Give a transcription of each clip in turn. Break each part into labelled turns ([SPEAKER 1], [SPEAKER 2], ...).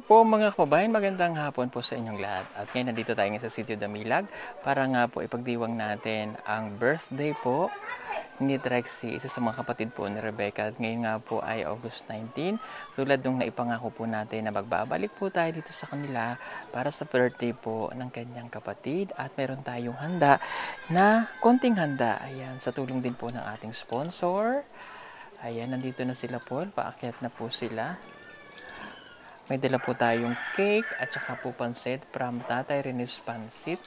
[SPEAKER 1] Po mga kababayan, magandang hapon po sa inyong lahat. At ngayon nandito tayo sa Sitio Damilag para nga po ipagdiwang natin ang birthday po ni Trexie, isa sa mga kapatid po ni Rebecca. At ngayon nga po ay August 19, tulad nung naipangako po natin na magbabalik po tayo dito sa kanila para sa birthday po ng kanyang kapatid. At meron tayong handa na konting handa. Ayan, sa tulong din po ng ating sponsor. Ayan, nandito na sila po, paakyat na po sila. May dala po tayong cake at saka po pansit from Tatay Rene's Pansit.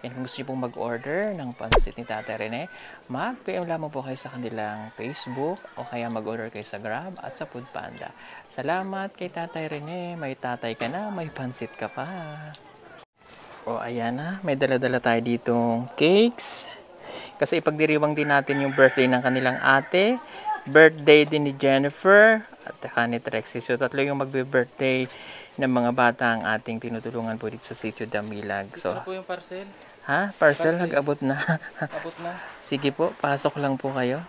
[SPEAKER 1] Yan, kung gusto nyo pong mag-order ng pansit ni Tatay Rene, mag-PM lamang po kayo sa kanilang Facebook o kaya mag-order kayo sa Grab at sa Foodpanda. Salamat kay Tatay Rene. May tatay ka na, may pansit ka pa. O ayan na, may dala-dala tayo ditong cakes. Kasi ipagdiriwang din natin yung birthday ng kanilang ate. Birthday din ni Jennifer at saka ni Trexie. So tatlo yung magbe-birthday ng mga bata ang ating tinutulungan po dito sa Sitio Damilag. So,
[SPEAKER 2] ano po yung parcel?
[SPEAKER 1] ha? Parcel? Nag-abot na.
[SPEAKER 2] Abot na.
[SPEAKER 1] Sige po, pasok lang po kayo.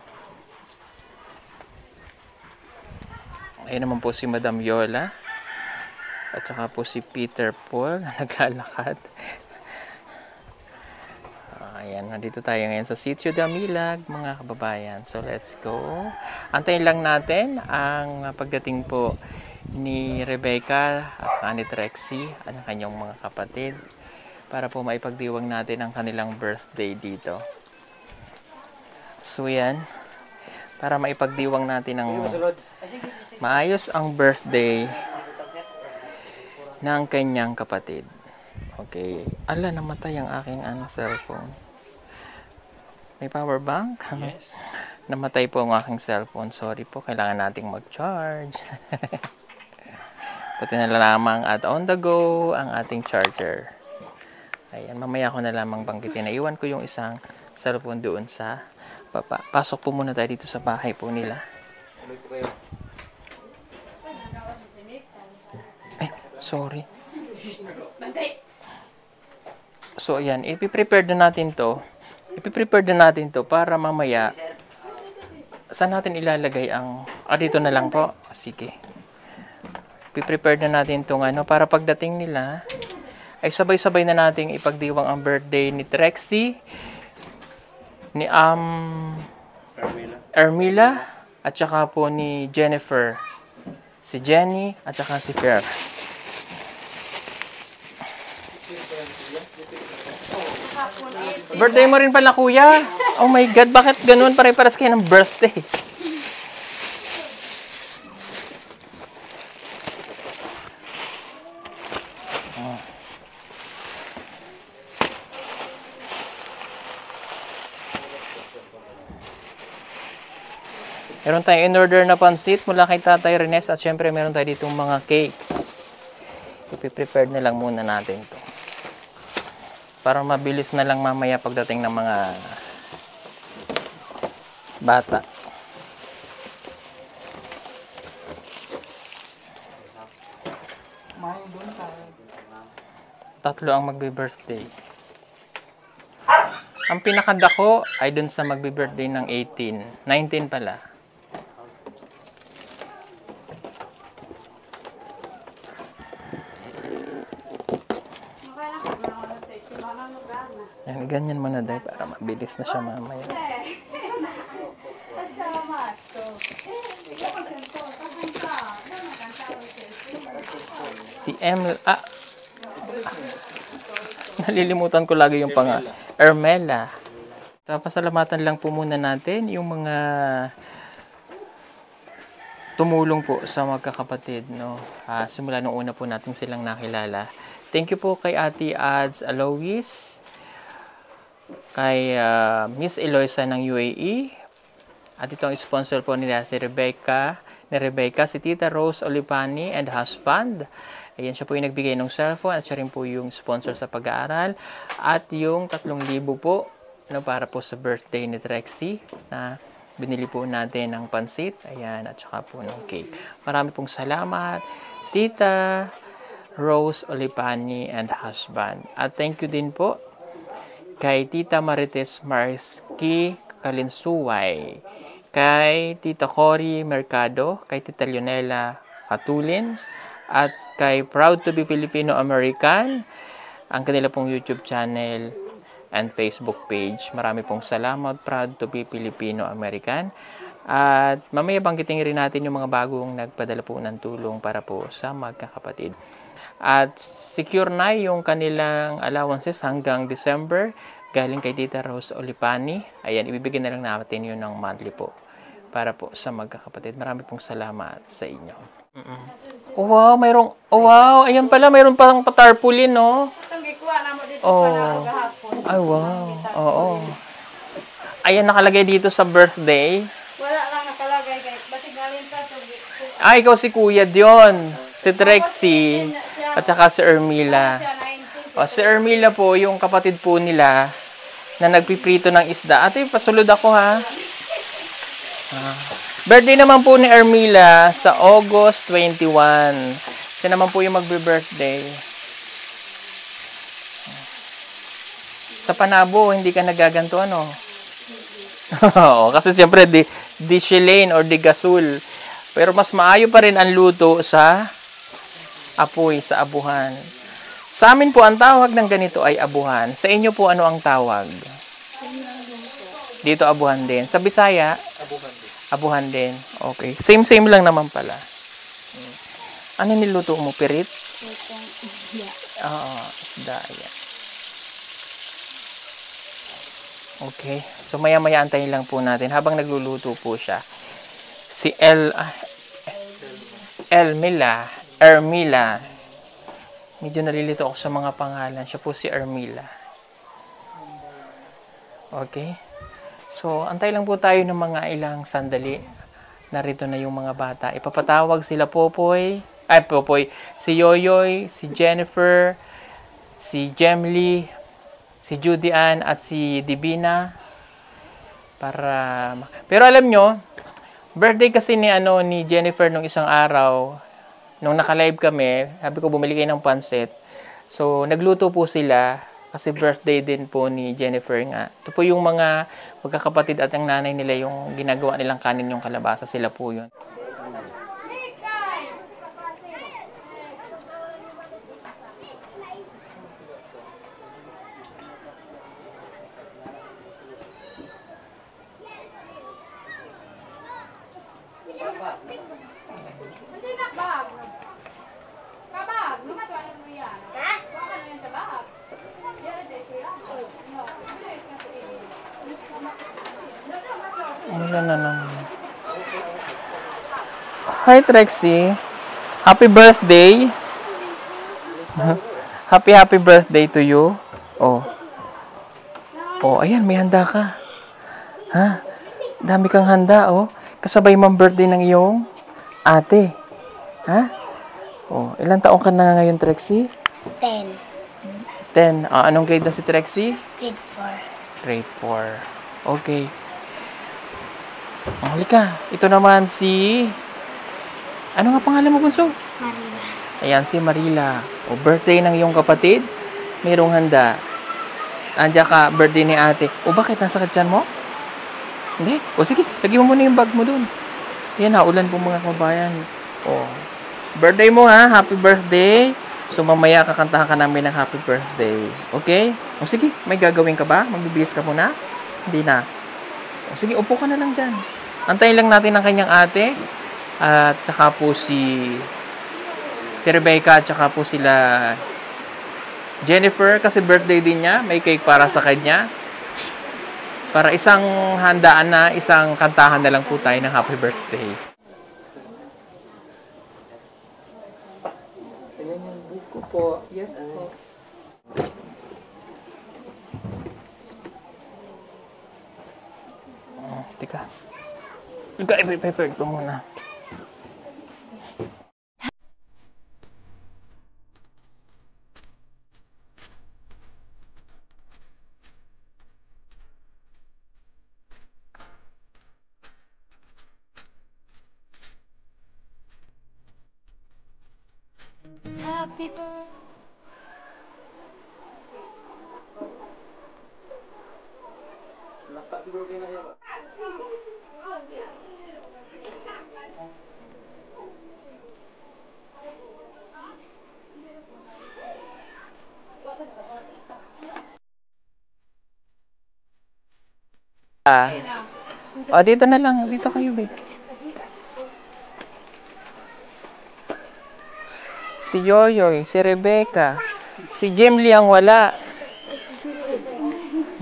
[SPEAKER 1] Ayun naman po si Madam Yola. At saka po si Peter Paul na naglalakad. Ayan, nandito tayo ngayon sa Sitio Damilag, mga kababayan. So, let's go. Antayin lang natin ang pagdating po ni Rebecca at ni Trexie at ang kanyang mga kapatid para po maipagdiwang natin ang kanilang birthday dito. So, yan. Para maipagdiwang natin ang maayos ang birthday ng kanyang kapatid. Okay. Ala, namatay ang aking cellphone. May power bank?
[SPEAKER 2] Yes.
[SPEAKER 1] Namatay po ang aking cellphone. Sorry po, kailangan nating mag-charge. Buti na lamang at on the go ang ating charger. Ayan, mamaya ko na lamang banggitin. Naiwan ko yung isang cellphone doon sa baba. Pasok po muna tayo dito sa bahay po nila. Ay, sorry. So, ayan, ipiprepare na natin to. Ipiprepare na natin to para mamaya saan natin ilalagay ang... dito na lang po. Sige. Ipiprepare na natin itong para pagdating nila ay sabay-sabay na nating ipagdiwang ang birthday ni Trexie, ni Ermila, at saka po ni Jennifer, si Jenny, at saka si Fer. Birthday mo rin pala, kuya. Oh my God, bakit ganun? Pare-paras kayo ng birthday. Meron tayong in-order na pansit mula kay Tatay Renes at syempre meron tayo ditong mga cakes. Ipiprepare na lang muna natin to. Para mabilis na lang mamaya pagdating ng mga bata. Tatlo ang magbe-birthday. Ang pinakadako ay dun sa magbe-birthday ng 18. 19 pala. Yan, ganyan mo na dahil para mabilis na siya mamaya. Si nalilimutan ko lagi yung Ermela. Pasalamatan lang po muna natin yung mga tumulong po sa magkakapatid, no? Simula nung una po natin silang nakilala. Thank you po kay Ate Ads Alois, kay Miss Eloisa ng UAE, at itong sponsor po nila si Rebecca, si Tita Rose Olipani and husband. Ayan, siya po yung nagbigay ng cellphone at siya rin po yung sponsor sa pag-aaral. At yung 3,000 po para po sa birthday ni Trexie na binili po natin ng pansit. Ayan, at saka po ng cake. Marami pong salamat, Tita Rose Olipani and husband. At thank you din po kay Tita Marites Marski Kalinsuway, kay Tita Cory Mercado, kay Tita Leonela Katulin, at kay Proud to be Filipino American, ang kanila pong YouTube channel and Facebook page. Marami pong salamat, Proud to be Filipino American. At mamaya banggitin rin natin yung mga bagong nagpadala po ng tulong para po sa magkakapatid. At secure na yung kanilang allowances hanggang December galing kay Tita Rose Olipani. Ayan, ibibigay na lang natin yun ng monthly po para po sa magkakapatid. Marami pong salamat sa inyo. Oh, wow, mayroong, oh, wow, ayan pala, mayroon parang patarpaulin, no? Oh, ay, wow, oo. Ayan, nakalagay dito sa birthday.
[SPEAKER 2] Wala lang nakalagay kay basi galing sa to.
[SPEAKER 1] Ay, ikaw si Kuya Dion, si Trexie, at saka si Ermila. O, si Ermila po, yung kapatid po nila na nagpiprito ng isda. Ate, pasulod ako ha. Birthday naman po ni Ermila sa August 21. Siya naman po yung magbe-birthday. Sa Panabo, hindi ka nagaganto, ano? Oo, kasi siyempre, di Shilane or di Gasol. Pero mas maayo pa rin ang luto sa apoy, sa abuhan. Sa amin po, ang tawag ng ganito ay abuhan. Sa inyo po, ano ang tawag? Dito, abuhan din. Sa Bisaya? Abuhan din. Okay. Same lang naman pala. Ano niluto mo? Pirit?
[SPEAKER 2] Isda.
[SPEAKER 1] Oo, isda. Yan. Okay. So, maya-maya antayin lang po natin habang nagluluto po siya. Si Ermila. Medyo nalilito ako sa mga pangalan. Siya po si Ermila. Okay. So, antay lang po tayo ng mga ilang sandali. Narito na yung mga bata. Ipapatawag sila Popoy, si Yoyoy, si Jennifer, si Jemly, si Judy Ann, at si Divina. Pero alam nyo, birthday kasi ni Jennifer nung isang araw, nung naka-live kami, sabi ko bumili kayo ng pansit. So, nagluto po sila. Kasi birthday din po ni Jennifer nga. Ito po yung mga magkakapatid at ang nanay nila yung ginagawa nilang kanin yung kalabasa. Sila po yun. Wala na naman. Hi, Trexie. Happy birthday. Happy birthday to you. Oh. Oh, ayan, may handa ka. Ha? Dami kang handa, oh. Kasabay mang birthday ng iyong ate. Ha? Oh, ilang taong ka na ngayon, Trexie?
[SPEAKER 2] 10.
[SPEAKER 1] 10. Anong grade na si Trexie?
[SPEAKER 2] Grade 4.
[SPEAKER 1] Grade 4. Okay. Halika. Ito naman si... Ano nga pangalan mo, Bunso?
[SPEAKER 2] Marila.
[SPEAKER 1] Ayan, si Marila. O, birthday ng iyong kapatid. Mayroong handa. Andiyan ka, birthday ni ate. O, bakit? Nasakit dyan mo? Hindi. O, sige. Lagyan mo muna yung bag mo dun. Yan, ulan po mga kabayan. O, birthday mo ha. Happy birthday. So, mamaya kakantahan ka namin ng happy birthday. Okay? O, sige. May gagawin ka ba? Magbibihis ka muna? Hindi na. O, sige, upo ka na lang dyan. Antayin lang natin ang kanyang ate. At saka po si Rebecca at saka po sila Jennifer kasi birthday din niya. May cake para sa kanya. Para isang handaan na, isang kantahan na lang po tayo ng happy birthday. Ayan yung buko po. Yes po. Teka. Ika-prepare ko muna.
[SPEAKER 2] Happy birthday.
[SPEAKER 1] O, dito na lang. Dito kayo, babe. Si Yoyoy, si Rebecca, si Jimly ang wala.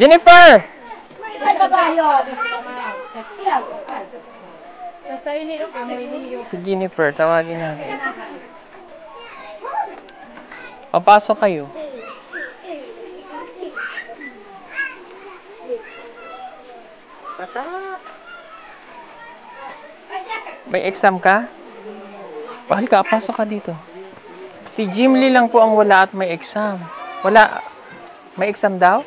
[SPEAKER 1] Jennifer! Si Jennifer, tawagin natin. Papasok kayo. May exam ka? Halika, pasok ka dito. Si Jimly lang po ang wala at may exam. Wala. May exam daw?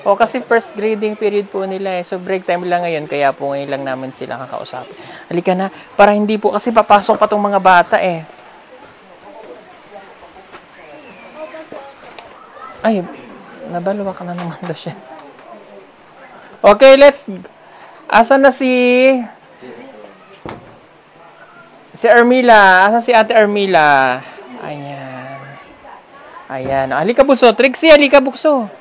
[SPEAKER 1] O kasi first grading period po nila eh. So break time lang ngayon. Kaya po ngayon lang namin sila kakausapin. Halika na. Para hindi po kasi papasok pa tong mga bata eh. Ay, nabalawa ka na naman daw siya. Okay, let's... Asan na si Armila? Asan si Ate Armila? Ayan. Ayan. Halika, Bukso. Trixie, halika, Bukso.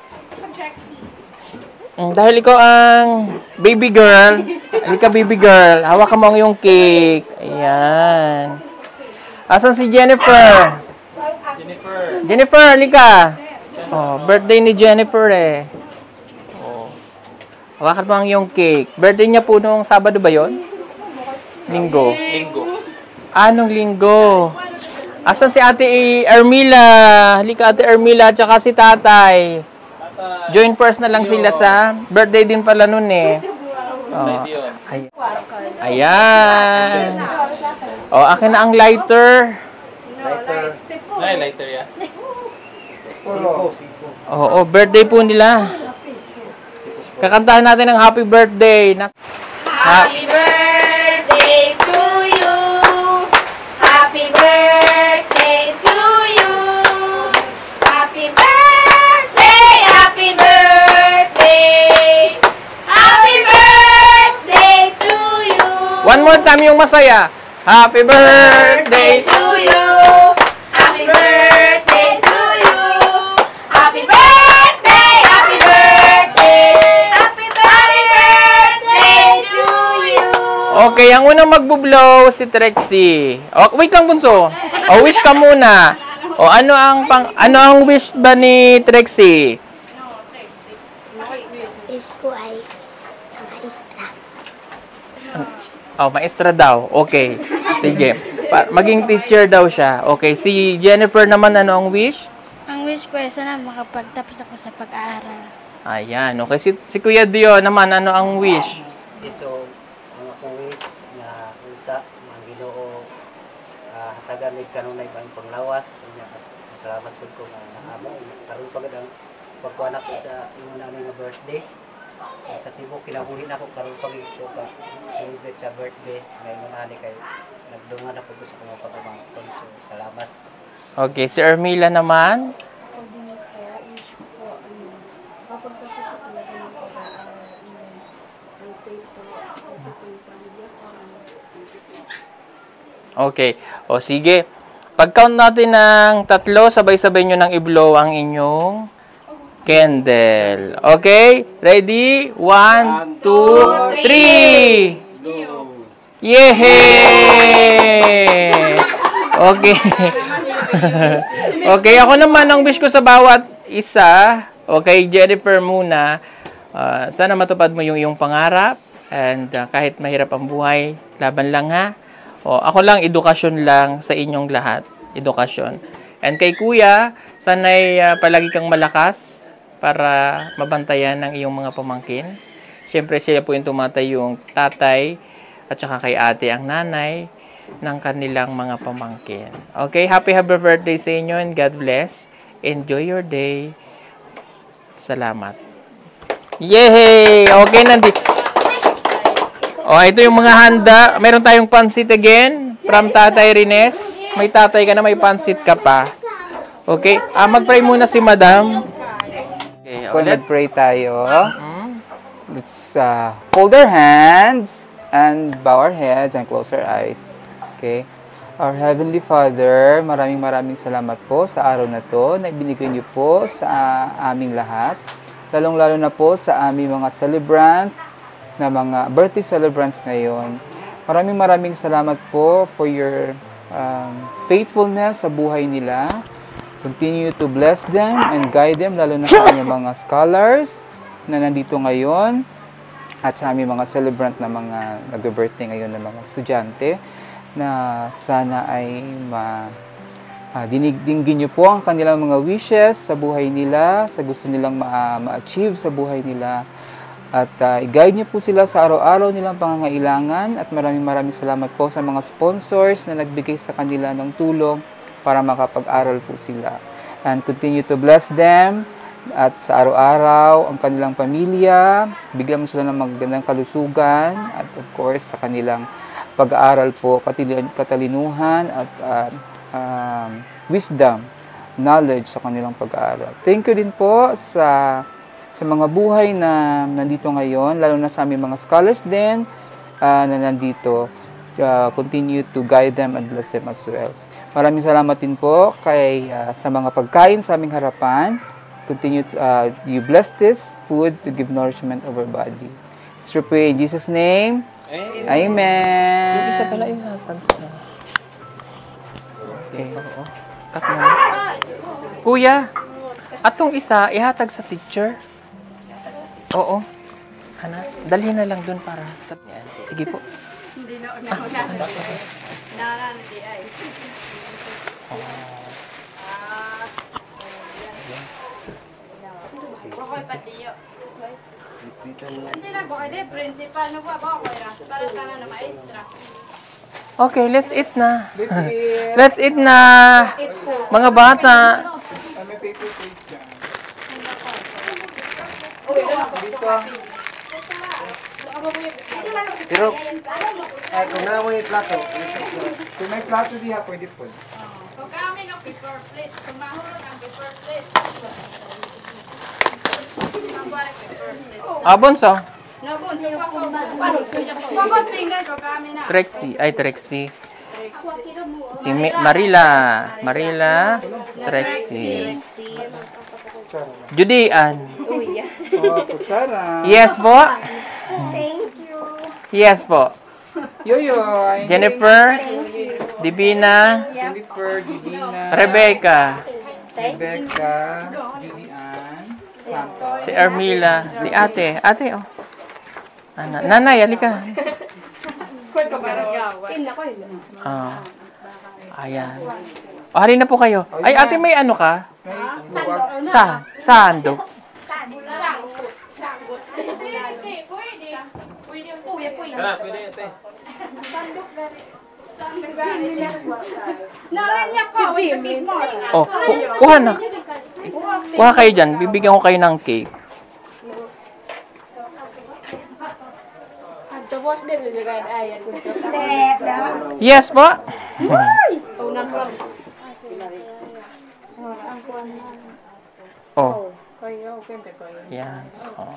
[SPEAKER 1] Dahil ikaw ang baby girl. Halika, baby girl. Hawakan mo ang iyong cake. Ayan. Asan si Jennifer? Jennifer, halika. Oh, birthday ni Jennifer eh. Oh. Hawakan mo ang iyong cake. Birthday niya po nung Sabado ba yon? Linggo. Anong linggo? Asan si Ate Armila? Halika, Ate Armila, tsaka si Tatay. Join first na lang sila sa birthday din pala nun eh. Oh. Ayan. Oh, akin na ang lighter.
[SPEAKER 3] Lighter yan.
[SPEAKER 1] Oo, birthday po nila. Kakantahan natin ang happy birthday.
[SPEAKER 4] Happy birthday to you. Happy birthday to you. Happy birthday, happy birthday. Happy birthday to you.
[SPEAKER 1] One more time yung masaya. Happy birthday
[SPEAKER 4] to you. Happy birthday to you. Happy birthday, happy birthday. Happy birthday to you.
[SPEAKER 1] Okay, ang unang magbo-blow si Trixie. Oh, wait lang, Bunso. Oh, wish ka muna. Oh, ano ang wish ba ni Trixie?
[SPEAKER 2] Wish ko ay maestra.
[SPEAKER 1] Oh, maestra daw. Okay. Sige. Maging teacher daw siya. Okay. Si Jennifer naman, ano ang wish?
[SPEAKER 2] Ang wish ko ay sana makapagtapos ako sa pag-aaral.
[SPEAKER 1] Ayan. Okay. Si Kuya Dio naman, ano ang wish?
[SPEAKER 3] So, ang akong wish na unta, mga Ginoo, hatagan ni kanunay ba ang panglawas. Salamat po ko na naamo. Karoon pagod ang pagkuhanak ko sa imo nanay nga birthday. Sa tibok kinabuhi na ako karon pag ito ka celebrate sa birthday ngayon ani kay nagdungan ako sa mga pagmamangkon. So salamat.
[SPEAKER 1] Okay, si Armila naman. Okay. O sige. Pag-count natin ng 3, sabay-sabay nyo nang i-blow ang inyong candle. Okay? Ready? 1, 2, 3! Yehey! Okay. Okay, ako naman ang wish ko sa bawat isa. Okay, Jennifer muna. Sana matupad mo yung iyong pangarap. And kahit mahirap ang buhay, laban lang ha. Ako lang, edukasyon lang sa inyong lahat. Edukasyon. And kay Kuya, sana'y palagi kang malakas para mabantayan ng iyong mga pamangkin. Siyempre, sila po yung tumatay yung tatay at saka kay ate ang nanay ng kanilang mga pamangkin. Okay, happy birthday sa inyo and God bless. Enjoy your day. Salamat. Yay! Okay, ito yung mga handa. Meron tayong pansit again from Tatay Rines. May tatay ka na, may pansit ka pa. Okay, mag-pray muna si Madam. Okay,
[SPEAKER 5] Mag-pray tayo. Let's fold our hands and bow our heads and close our eyes. Okay. Our Heavenly Father, maraming salamat po sa araw na to na ibinigay niyo po sa aming lahat. Lalong-lalo na po sa aming mga celebrant na mga birthday celebrants ngayon. Maraming salamat po for your faithfulness sa buhay nila. Continue to bless them and guide them, lalo na sa aming mga scholars na nandito ngayon at sa aming mga celebrant na mga nag-birthday ngayon ng mga estudyante, na sana ay dinigdinggin niyo po ang kanilang mga wishes sa buhay nila, sa gusto nilang ma-achieve sa buhay nila. At i-guide niyo po sila sa araw-araw nilang pangangailangan. At maraming salamat po sa mga sponsors na nagbigay sa kanila ng tulong para makapag-aral po sila. And continue to bless them. At sa araw-araw, ang kanilang pamilya, bigyan mo sila ng magandang kalusugan. At of course, sa kanilang pag-aaral po, katalinuhan at wisdom, knowledge sa kanilang pag-aaral. Thank you din po sa mga buhay na nandito ngayon, lalo na sa aming mga scholars din na nandito. Continue to guide them and bless them as well. Maraming salamat din po sa mga pagkain sa aming harapan. Continue you bless this food to give nourishment of our body. Let's pray in Jesus' name. Amen.
[SPEAKER 1] Yung isa pala ihatag sa... Okay. Oo. Cut na. Kuya, atong isa ihatag sa teacher. Oo. Hana, dalhin na lang dun para sa... Sige po.
[SPEAKER 2] Hindi na ako naranti ay. Bakoy patiyo. Hindi na bakoy de principal no ba bakoy ra para sana na maestra.
[SPEAKER 1] Okay, let's eat na. Let's eat na. Mga bata.
[SPEAKER 3] Pero, ay, kung na mo yung plato.
[SPEAKER 5] Kung may plato diha, pwede po.
[SPEAKER 2] Kung kami no paper plate, kung mahurot ang paper plate.
[SPEAKER 1] Bonso.
[SPEAKER 2] No, bon, Babot tingnan ko kami na.
[SPEAKER 1] Trexie. Si Marila. Trexie. Judian.
[SPEAKER 5] Kutsara.
[SPEAKER 1] Yes po.
[SPEAKER 2] Thank you.
[SPEAKER 1] Yes po.
[SPEAKER 5] Yoyoy.
[SPEAKER 1] Jennifer. Divina.
[SPEAKER 5] Jennifer, Divina.
[SPEAKER 1] Rebecca.
[SPEAKER 5] Julian. Santos.
[SPEAKER 1] Si Ermila. Si ate. Ate, oh. Nanay, halika. Ayan. O, halina po kayo. Ay, ate, may ano ka? Sandok. Oh, kuha na. Kuha kayo dyan. Bibigyan ko kayo ng cake. Yes po. Oh. Yan. Oh.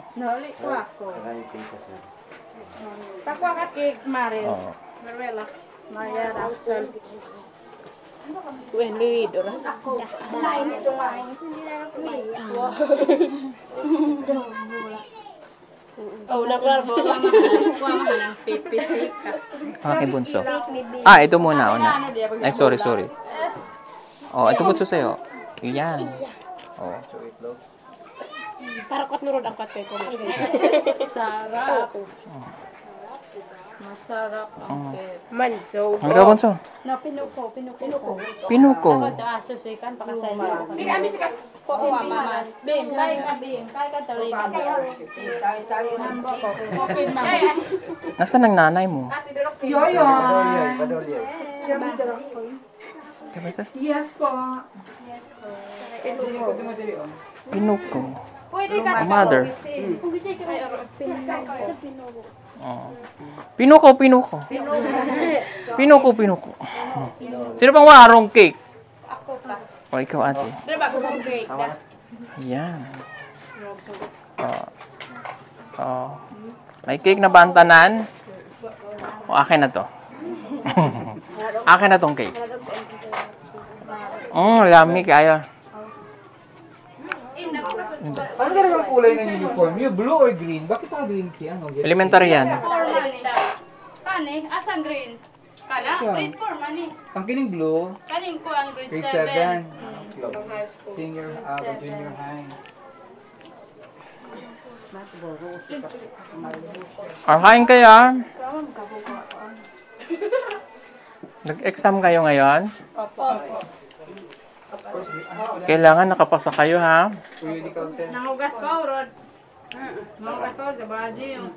[SPEAKER 2] Takwa ka cake, Maril.
[SPEAKER 1] Oh.
[SPEAKER 2] Marilla. Maria Rapsol. Lines to lines. Oh, naklaro. Kuha mo ng pipisik ka.
[SPEAKER 1] Okay, bunso. Ito muna. Ay, sorry. Oh, ito bunso sa'yo. Yan. Oh.
[SPEAKER 2] Para kot nurod ang kate ko. Sarap. Masarap ang cake. Manso.
[SPEAKER 1] Ano ka, bunso?
[SPEAKER 2] Na pinuko.
[SPEAKER 1] Pinuko.
[SPEAKER 2] Ako to asusikan pakasay niyo. Bigami sikas. Ko mamas. Bim, kay ka talingan.
[SPEAKER 1] Nasaan ang nanay mo?
[SPEAKER 5] Yoyoy.
[SPEAKER 2] Yes po.
[SPEAKER 1] Pinuko.
[SPEAKER 2] Pwede ka sa
[SPEAKER 1] Mother.
[SPEAKER 2] Pinuko.
[SPEAKER 1] Pinuko. Sino pang warong cake?
[SPEAKER 2] Ako pa.
[SPEAKER 1] O, ikaw, ate.
[SPEAKER 2] Diba ko kong cake na?
[SPEAKER 1] Ayan. May cake na ba ang tanan? O, akin na to. Akin na tong cake. Lami kaya.
[SPEAKER 5] Ano talagang kulay ng uniform niyo? Blue or green? Bakit pa green siya? Ano?
[SPEAKER 1] Elementary yan.
[SPEAKER 2] Kani, asang green? Kana,
[SPEAKER 5] Siya.
[SPEAKER 2] grade 4 man eh.
[SPEAKER 5] Ang kining blue,
[SPEAKER 2] Kaning ko ang grade
[SPEAKER 5] grade
[SPEAKER 2] 7.
[SPEAKER 5] 7. Senior, junior high.
[SPEAKER 1] Kain kaya? Nag-exam kayo ngayon? Kailangan nakapasa kayo, ha?
[SPEAKER 5] Periodical test.
[SPEAKER 2] Nangugas pa, Rod. Nangugas pa, gabadi yung...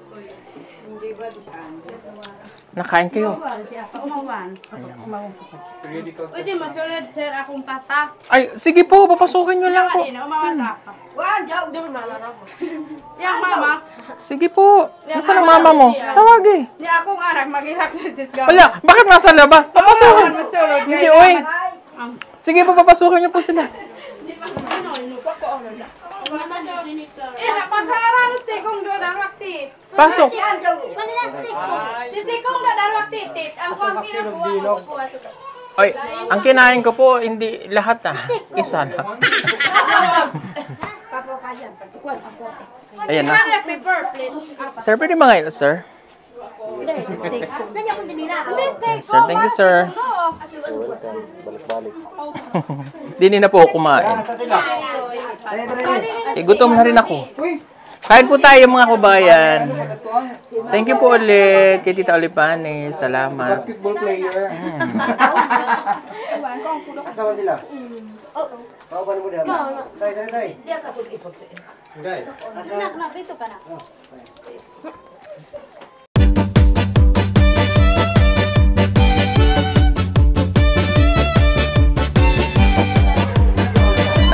[SPEAKER 1] Nakain kayo?
[SPEAKER 5] Periodical
[SPEAKER 2] Uy, di masulod, sir, akong tata.
[SPEAKER 1] Ay, sige po, papasukin nyo lang po.
[SPEAKER 2] Kanina, umawasa ka. Yang mama,
[SPEAKER 1] Sige po. Nasaan ang mama mo? Tawagi.
[SPEAKER 2] di akong anak, mag-ihak na disgaw.
[SPEAKER 1] Wala, bakit nasa labas? Papasukin.
[SPEAKER 2] Masulod,
[SPEAKER 1] Hindi, oy. Sige po, papasukin nyo po sila.
[SPEAKER 2] Napasaran si Tikong do dan waktu.
[SPEAKER 1] Pasok.
[SPEAKER 2] Si Tikong do dan waktu tit. Ang kumpira ko puwas.
[SPEAKER 1] Ay, ang kinain ko po, hindi lahat na. Isa na. Ayan na.
[SPEAKER 2] Kada paper plates.
[SPEAKER 1] Sir, pwede ba ngayon, sir? Sir, thank you, sir. Dini na po ako kumain. Gutom na rin ako. Kain po tayo mga kabayan. Thank you po ulit kay Tita Olipane. Salamat.
[SPEAKER 5] basketball player.
[SPEAKER 3] Asawa sila? Pauban mo diyan. Tay, tay, tay. Tay. Asa?
[SPEAKER 2] Nak, dito pa na.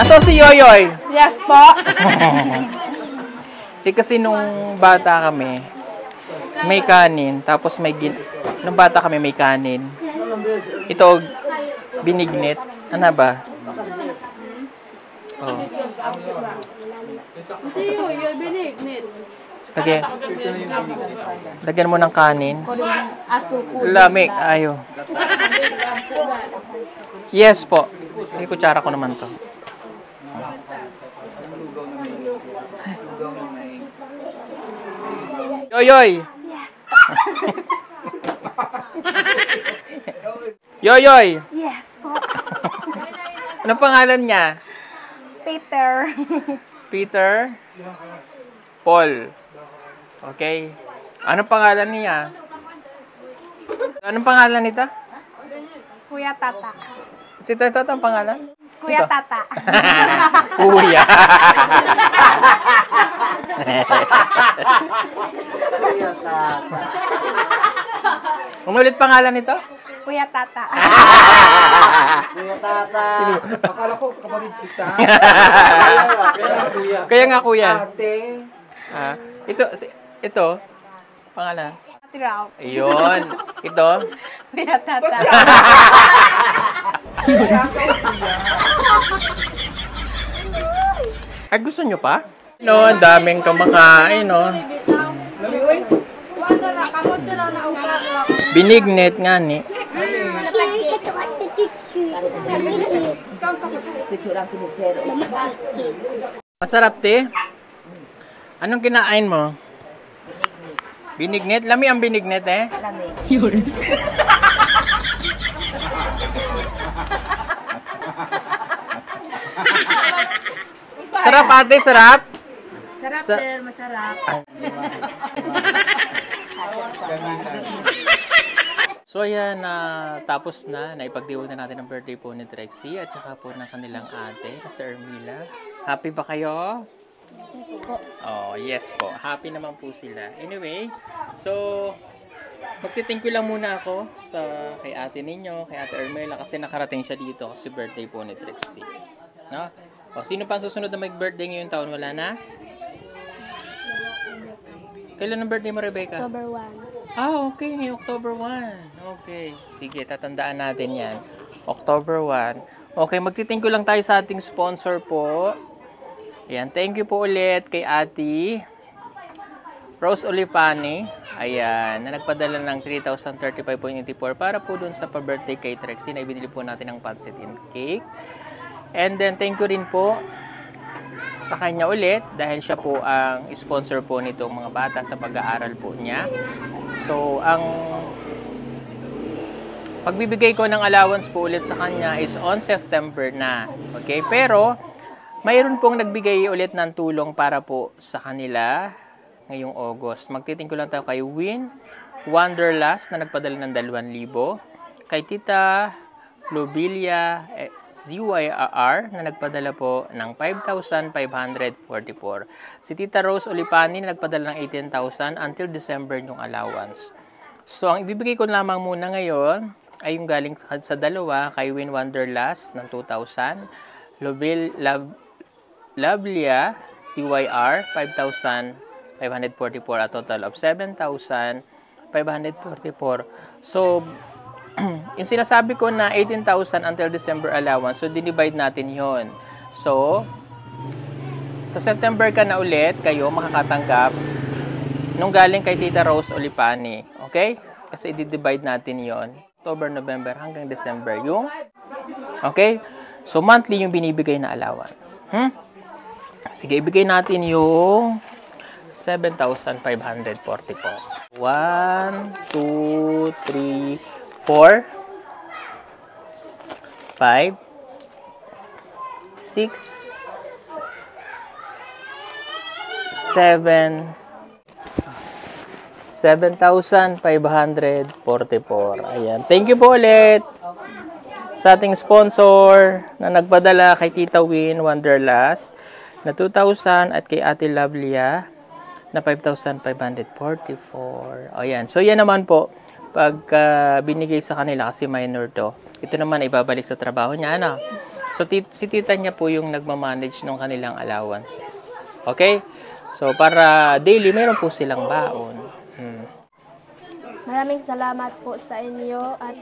[SPEAKER 1] Nasaan si Yoyoy?
[SPEAKER 2] Yes po.
[SPEAKER 1] Kasi nung bata kami, may kanin, tapos may nung bata kami may kanin. Ito, binignit. Ano ba? Oh.
[SPEAKER 2] Siyo, yung binignit.
[SPEAKER 1] Lagyan mo ng kanin. Lamig, ayo. Yes po. May kutsara ko naman to. Yoyoy! Yes. Yoyoy!
[SPEAKER 4] Yes po.
[SPEAKER 1] Anong pangalan niya?
[SPEAKER 4] Peter.
[SPEAKER 1] Peter? Paul. Okay. Anong pangalan niya? Anong pangalan nito?
[SPEAKER 4] Kuya Tata.
[SPEAKER 1] Si Toto ang pangalan?
[SPEAKER 4] Kuya
[SPEAKER 1] Ito.
[SPEAKER 4] Tata.
[SPEAKER 1] Kuya. Umulit pangalan nito?
[SPEAKER 4] Kuya Tata.
[SPEAKER 3] Kuya Tata.
[SPEAKER 5] Akala ko kapatid kita. Kuya.
[SPEAKER 1] Kaya nga kuya.
[SPEAKER 5] Ate.
[SPEAKER 1] Ah, ito pangalan.
[SPEAKER 4] Tiraw.
[SPEAKER 1] Ayun. Ito.
[SPEAKER 4] Kuya Tata.
[SPEAKER 1] Ay, gusto nyo pa? No, ang daming kumakain, no.
[SPEAKER 2] Wala na, kamot na na ugat.
[SPEAKER 1] Binignit nga ni. Masarap, te. Anong kinain mo? Binignit? Lami ang binignit, eh.
[SPEAKER 4] Lami.
[SPEAKER 1] Sarap, ate, sarap.
[SPEAKER 4] Sarap,
[SPEAKER 1] Sa-
[SPEAKER 4] sir. Masarap.
[SPEAKER 1] So ayan, tapos na, naipagdiwag na natin ang birthday po ni Trexie at saka po ng kanilang ate, si Ermila. Happy ba kayo?
[SPEAKER 4] Yes po.
[SPEAKER 1] Oh, yes po. Happy naman po sila. Anyway, so magti-thank you lang muna ako sa kay ate ninyo, kay ate Ermila kasi nakarating siya dito kasi birthday po ni Trexie. No? O, sino pa ang susunod na mag-birthday ngayong taon? Wala na? Kailan ang birthday mo, Rebecca?
[SPEAKER 4] October 1.
[SPEAKER 1] Ah, okay. Ngayong October 1. Okay. Sige, tatandaan natin yan. October 1. Okay, magtitingko lang tayo sa ating sponsor po. Ayan, thank you po ulit kay Ate Rose Olipane. Ayan, na nagpadala ng 3,035.84 para po dun sa pa-birthday kay Trexie na ibinili po natin ng pancit and cake. And then, thank you rin po sa kanya ulit dahil siya po ang sponsor po nitong mga bata sa pag-aaral po niya. So, ang pagbibigay ko ng allowance po ulit sa kanya is on September na. Okay? Pero, mayroon pong nagbigay ulit ng tulong para po sa kanila ngayong August. Magtitingin ko lang tayo kay Win Wanderlust na nagpadala ng 2,000. Kay Tita Lobelia ZYR na nagpadala po ng 5,544. Si Tita Rose Olipani na nagpadala ng 18,000 until December yung allowance. So, ang ibibigay ko lamang muna ngayon ay yung galing sa dalawa kay Win Wanderlust ng 2,000. Lobelia CYR 5,544, a total of 7,544. So, yung sinasabi ko na 18,000 until December allowance, so dinivide natin yon. So, sa September ka na ulit, kayo makakatanggap nung galing kay Tita Rose Olipani. Okay? Kasi i-divide natin yon. October, November, hanggang December yung. Okay? So, monthly yung binibigay na allowance. Sige, ibigay natin yung 7,544. 1, 2, 3, 4, 5, 6, 7, 7,544. Ayan. Thank you po ulit sa ating sponsor na nagpadala kay Tita Win Wanderlust na 2,000 at kay Ate Lovelia na 5,544. Ayan. So, yan naman po. Pag binigay sa kanila kasi minor to, ito naman ibabalik sa trabaho niya. Ano? So, si tita niya po yung nagmamanage ng kanilang allowances. Okay? So, para daily, meron po silang baon.
[SPEAKER 4] Maraming salamat po sa inyo at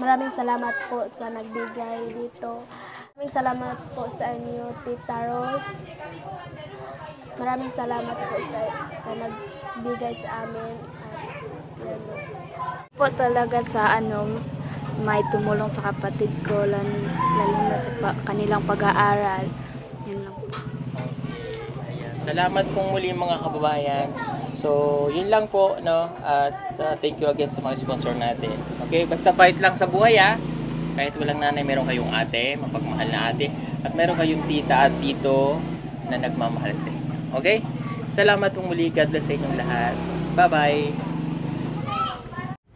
[SPEAKER 4] maraming salamat po sa nagbigay dito. Maraming salamat po sa inyo, Tita Rose. Maraming salamat po sa nagbigay sa amin. At
[SPEAKER 2] Po talaga sa may tumulong sa kapatid ko, lalo na sa kanilang pag-aaral. Yan lang po.
[SPEAKER 1] Ayan. Salamat pong muli mga kababayan. So, yun lang po, no? At thank you again sa mga sponsor natin. Okay, basta fight lang sa buhay, ha? Kahit walang nanay, meron kayong ate, mapagmahal na ate, at meron kayong tita at tito na nagmamahal sa inyo. Okay? Salamat pong muli. God bless sa inyong lahat. Bye-bye!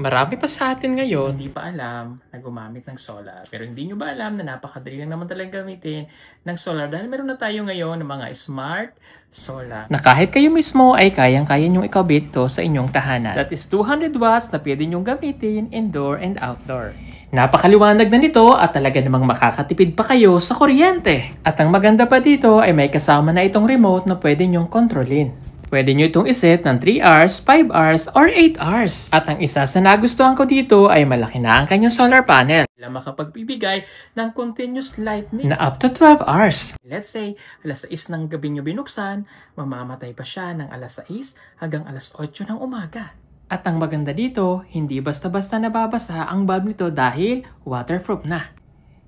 [SPEAKER 1] Marami pa sa atin ngayon hindi pa alam na gumamit ng solar. Pero hindi nyo ba alam na napakadali lang naman talagang gamitin ng solar dahil meron na tayo ngayon ng mga smart solar. Na kahit kayo mismo ay kayang-kaya nyong ikabit ito sa inyong tahanan. That is 200 watts na pwede nyong gamitin indoor and outdoor. Napakaliwanag na nito at talaga namang makakatipid pa kayo sa kuryente. At ang maganda pa dito ay may kasama na itong remote na pwede nyong kontrolin. Pwede nyo itong iset ng 3 hours, 5 hours, or 8 hours. At ang isa sa nagustuhan ko dito ay malaki na ang kanyang solar panel. Na makapagbibigay ng continuous lightning na up to 12 hours. Let's say, alas 6 ng gabi nyo binuksan, mamamatay pa siya ng alas 6 hanggang alas 8 ng umaga. At ang maganda dito, hindi basta-basta nababasa ang bulb nito dahil waterproof na.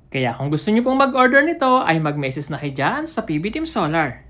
[SPEAKER 1] Kaya kung gusto nyo pong mag-order nito, ay mag-message na kayo dyan sa PB Team Solar.